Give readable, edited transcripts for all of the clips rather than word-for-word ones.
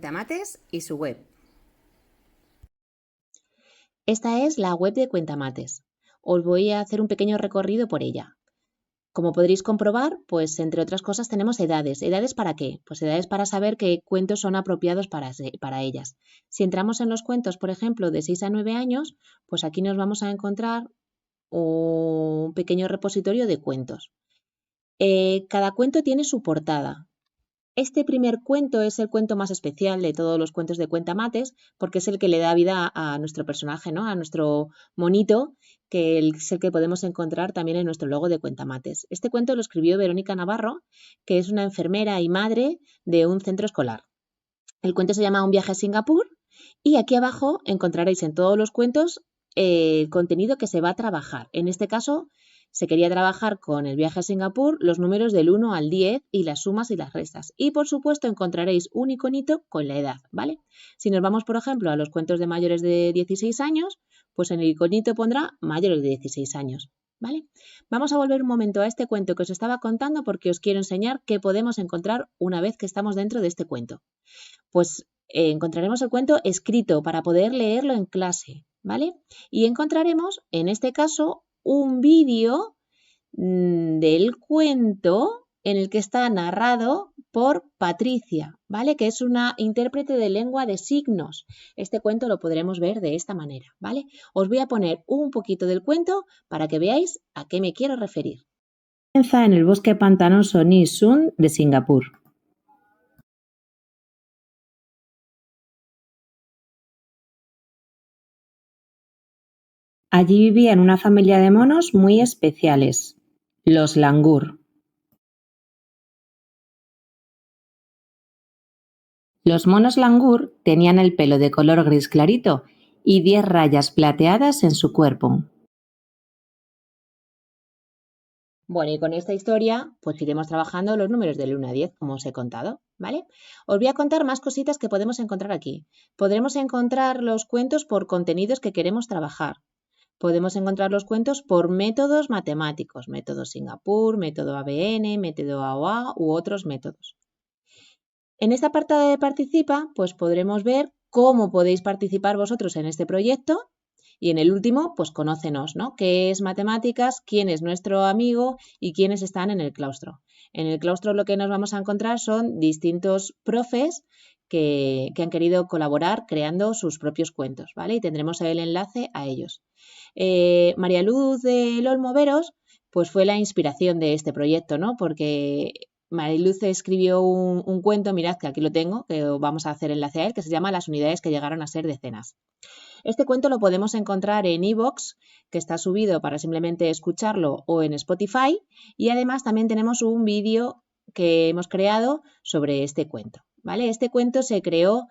Cuentamates y su web. Esta es la web de Cuentamates. Os voy a hacer un pequeño recorrido por ella. Como podréis comprobar, pues entre otras cosas tenemos edades. ¿Edades para qué? Pues edades para saber qué cuentos son apropiados para ellas. Si entramos en los cuentos, por ejemplo, de 6 a 9 años, pues aquí nos vamos a encontrar un pequeño repositorio de cuentos. Cada cuento tiene su portada. Este primer cuento es el cuento más especial de todos los cuentos de Cuentamates porque es el que le da vida a nuestro personaje, ¿no? A nuestro monito, que es el que podemos encontrar también en nuestro logo de Cuentamates. Este cuento lo escribió Verónica Navarro, que es una enfermera y madre de un centro escolar. El cuento se llama Un viaje a Singapur y aquí abajo encontraréis en todos los cuentos el contenido que se va a trabajar. En este caso, se quería trabajar con el viaje a Singapur los números del 1 al 10 y las sumas y las restas. Y por supuesto encontraréis un iconito con la edad, ¿vale? Si nos vamos, por ejemplo, a los cuentos de mayores de 16 años, pues en el iconito pondrá mayores de 16 años, ¿vale? Vamos a volver un momento a este cuento que os estaba contando porque os quiero enseñar qué podemos encontrar una vez que estamos dentro de este cuento. Pues encontraremos el cuento escrito para poder leerlo en clase, ¿vale? Y encontraremos, en este caso, un vídeo del cuento en el que está narrado por Patricia, ¿vale? Que es una intérprete de lengua de signos. Este cuento lo podremos ver de esta manera, ¿vale? Os voy a poner un poquito del cuento para que veáis a qué me quiero referir. Comienza en el bosque pantanoso Ni Sun de Singapur. Allí vivían una familia de monos muy especiales, los langur. Los monos langur tenían el pelo de color gris clarito y 10 rayas plateadas en su cuerpo. Bueno, y con esta historia pues iremos trabajando los números del 1 a 10, como os he contado, ¿vale? Os voy a contar más cositas que podemos encontrar aquí. Podremos encontrar los cuentos por contenidos que queremos trabajar. Podemos encontrar los cuentos por métodos matemáticos, método Singapur, método ABN, método AOA u otros métodos. En esta apartado de participa, pues podremos ver cómo podéis participar vosotros en este proyecto y en el último, pues conócenos, ¿no? ¿Qué es matemáticas? ¿Quién es nuestro amigo? ¿Y quiénes están en el claustro? En el claustro lo que nos vamos a encontrar son distintos profes que han querido colaborar creando sus propios cuentos, ¿vale? Y tendremos el enlace a ellos. María Luz del Olmo Veros, pues fue la inspiración de este proyecto, ¿no? Porque Mariluz escribió un cuento, mirad que aquí lo tengo, que vamos a hacer enlace a él, que se llama Las unidades que llegaron a ser decenas. Este cuento lo podemos encontrar en iVoox, que está subido para simplemente escucharlo, o en Spotify, y además también tenemos un vídeo que hemos creado sobre este cuento, ¿vale? Este cuento se creó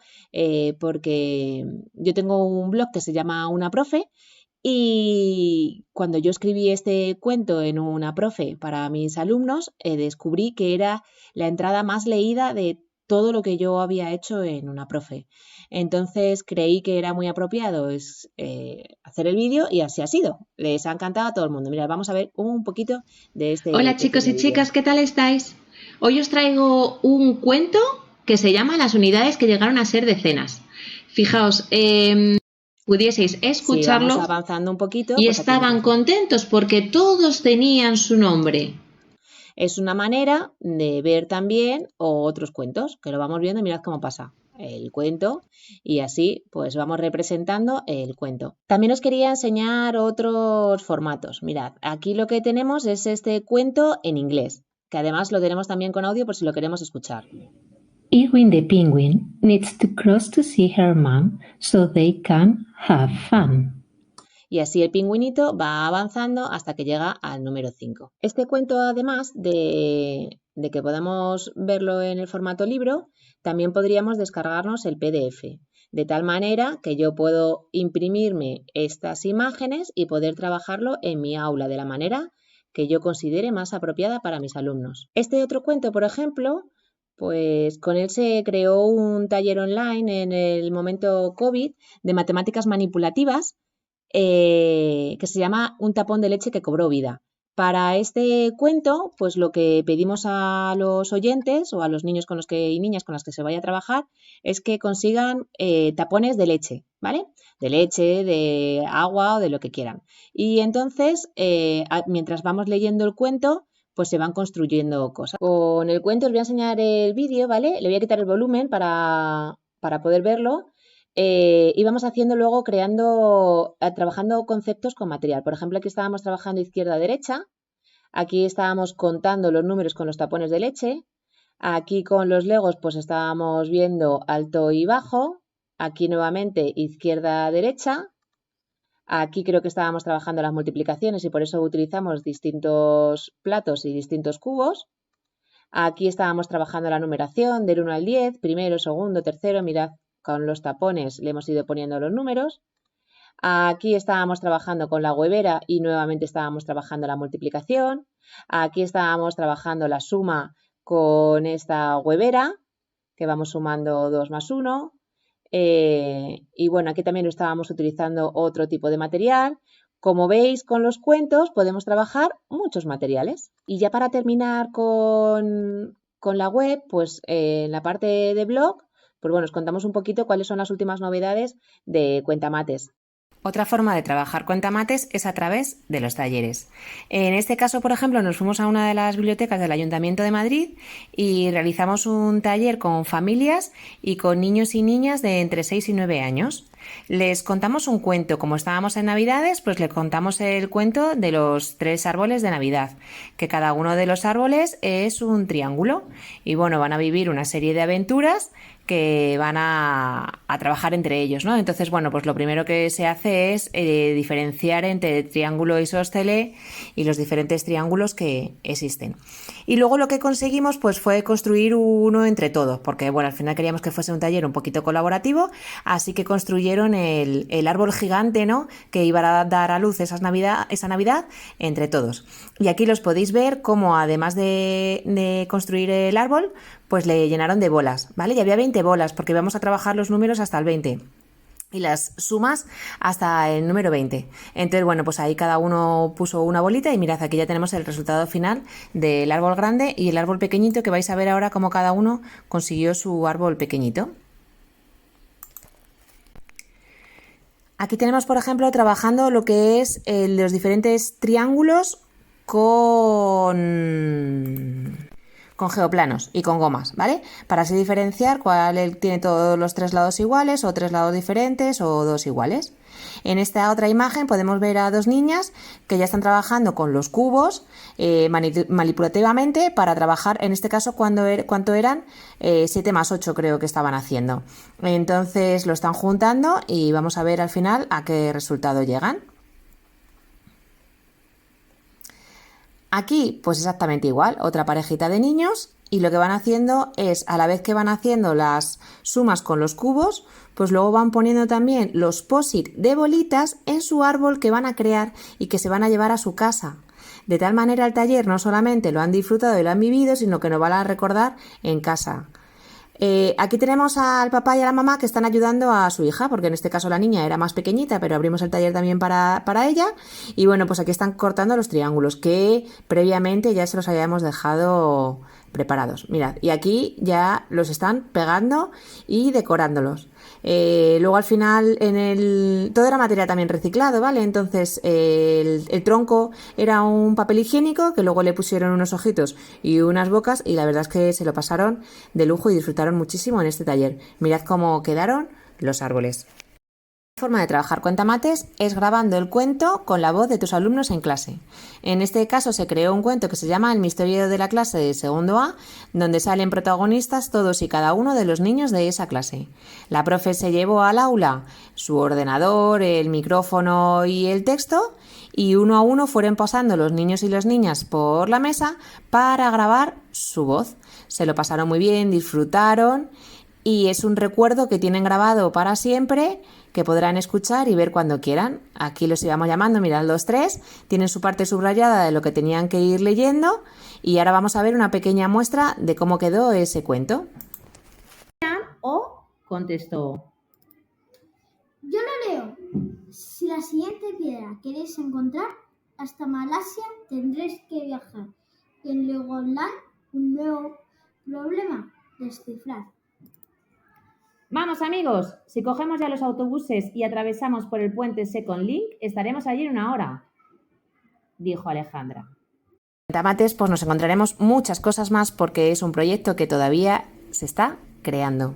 porque yo tengo un blog que se llama Una Profe, y cuando yo escribí este cuento en Una Profe para mis alumnos, descubrí que era la entrada más leída de todo lo que yo había hecho en Una Profe. Entonces creí que era muy apropiado hacer el vídeo y así ha sido. Les ha encantado a todo el mundo. Mira, vamos a ver un poquito de este. Hola chicos y chicas, ¿qué tal estáis? Hoy os traigo un cuento que se llama Las unidades que llegaron a ser decenas. Fijaos, pudieseis escucharlo, sí, vamos avanzando un poquito, y pues estaban contentos porque todos tenían su nombre. Es una manera de ver también otros cuentos, que lo vamos viendo, mirad cómo pasa el cuento y así pues vamos representando el cuento. También os quería enseñar otros formatos. Mirad, aquí lo que tenemos es este cuento en inglés, que además lo tenemos también con audio por si lo queremos escuchar. Irwin the penguin needs to cross to see her mom so they can have fun. Y así el pingüinito va avanzando hasta que llega al número 5. Este cuento, además de que podamos verlo en el formato libro, también podríamos descargarnos el PDF, de tal manera que yo puedo imprimirme estas imágenes y poder trabajarlo en mi aula de la manera que yo considere más apropiada para mis alumnos. Este otro cuento, por ejemplo, pues con él se creó un taller online en el momento COVID de matemáticas manipulativas, que se llama Un tapón de leche que cobró vida. Para este cuento, pues lo que pedimos a los oyentes o a los niños y niñas con las que se vaya a trabajar es que consigan tapones de leche, ¿vale? De leche, de agua o de lo que quieran. Y entonces, mientras vamos leyendo el cuento, pues se van construyendo cosas. Con el cuento os voy a enseñar el vídeo, ¿vale? Le voy a quitar el volumen para poder verlo. Y vamos haciendo luego trabajando conceptos con material. Por ejemplo, aquí estábamos trabajando izquierda-derecha, aquí estábamos contando los números con los tapones de leche, aquí con los legos pues estábamos viendo alto y bajo, aquí nuevamente izquierda-derecha, aquí creo que estábamos trabajando las multiplicaciones y por eso utilizamos distintos platos y distintos cubos. Aquí estábamos trabajando la numeración del 1 al 10, primero, segundo, tercero, mirad, con los tapones le hemos ido poniendo los números. Aquí estábamos trabajando con la huevera y nuevamente estábamos trabajando la multiplicación. Aquí estábamos trabajando la suma con esta huevera, que vamos sumando 2 más 1. Y bueno, aquí también estábamos utilizando otro tipo de material. Como veis, con los cuentos podemos trabajar muchos materiales. Y ya para terminar con la web, pues en la parte de blog, pues bueno, os contamos un poquito cuáles son las últimas novedades de Cuentamates. Otra forma de trabajar Cuentamates es a través de los talleres. En este caso, por ejemplo, nos fuimos a una de las bibliotecas del Ayuntamiento de Madrid y realizamos un taller con familias y con niños y niñas de entre 6 y 9 años. Les contamos un cuento, como estábamos en Navidades, pues les contamos el cuento de los 3 árboles de Navidad, que cada uno de los árboles es un triángulo y bueno, van a vivir una serie de aventuras que van a trabajar entre ellos, ¿no? Entonces, bueno, pues lo primero que se hace es diferenciar entre triángulo isósceles y los diferentes triángulos que existen. Y luego lo que conseguimos pues fue construir uno entre todos, porque bueno, al final queríamos que fuese un taller un poquito colaborativo, así que construyeron el árbol gigante, ¿no? Que iba a dar a luz esa Navidad entre todos. Y aquí los podéis ver cómo además de construir el árbol, pues le llenaron de bolas, ¿vale? Y había 20 bolas, porque vamos a trabajar los números hasta el 20 y las sumas hasta el número 20. Entonces, bueno, pues ahí cada uno puso una bolita y mirad, aquí ya tenemos el resultado final del árbol grande y el árbol pequeñito, que vais a ver ahora cómo cada uno consiguió su árbol pequeñito. Aquí tenemos, por ejemplo, trabajando lo que es los diferentes triángulos con geoplanos y con gomas, ¿vale? Para así diferenciar cuál tiene todos los 3 lados iguales o 3 lados diferentes o 2 iguales. En esta otra imagen podemos ver a 2 niñas que ya están trabajando con los cubos manipulativamente para trabajar, en este caso, ¿cuánto eran? 7 más 8 creo que estaban haciendo. Entonces lo están juntando y vamos a ver al final a qué resultado llegan. Aquí, pues exactamente igual, otra parejita de niños y lo que van haciendo es, a la vez que van haciendo las sumas con los cubos, pues luego van poniendo también los post-it de bolitas en su árbol que van a crear y que se van a llevar a su casa. De tal manera el taller no solamente lo han disfrutado y lo han vivido, sino que nos van a recordar en casa. Aquí tenemos al papá y a la mamá que están ayudando a su hija, porque en este caso la niña era más pequeñita, pero abrimos el taller también para ella. Y bueno, pues aquí están cortando los triángulos que previamente ya se los habíamos dejado preparados. Mirad, y aquí ya los están pegando y decorándolos. Luego al final todo era material también reciclado, ¿vale? Entonces el tronco era un papel higiénico que luego le pusieron unos ojitos y unas bocas y la verdad es que se lo pasaron de lujo y disfrutaron muchísimo en este taller. Mirad cómo quedaron los árboles. La forma de trabajar Cuentamates es grabando el cuento con la voz de tus alumnos en clase. En este caso se creó un cuento que se llama El misterio de la clase de segundo A, donde salen protagonistas todos y cada uno de los niños de esa clase. La profe se llevó al aula su ordenador, el micrófono y el texto, y uno a uno fueron pasando los niños y las niñas por la mesa para grabar su voz. Se lo pasaron muy bien, disfrutaron y es un recuerdo que tienen grabado para siempre, que podrán escuchar y ver cuando quieran. Aquí los íbamos llamando, mirad los 3, tienen su parte subrayada de lo que tenían que ir leyendo y ahora vamos a ver una pequeña muestra de cómo quedó ese cuento. O contestó. Yo lo leo. Si la siguiente piedra queréis encontrar, hasta Malasia tendréis que viajar. Y en Legoland, un nuevo problema, descifrar. Vamos amigos, si cogemos ya los autobuses y atravesamos por el puente Second Link, estaremos allí en 1 hora, dijo Alejandra. En Cuentamates pues nos encontraremos muchas cosas más porque es un proyecto que todavía se está creando.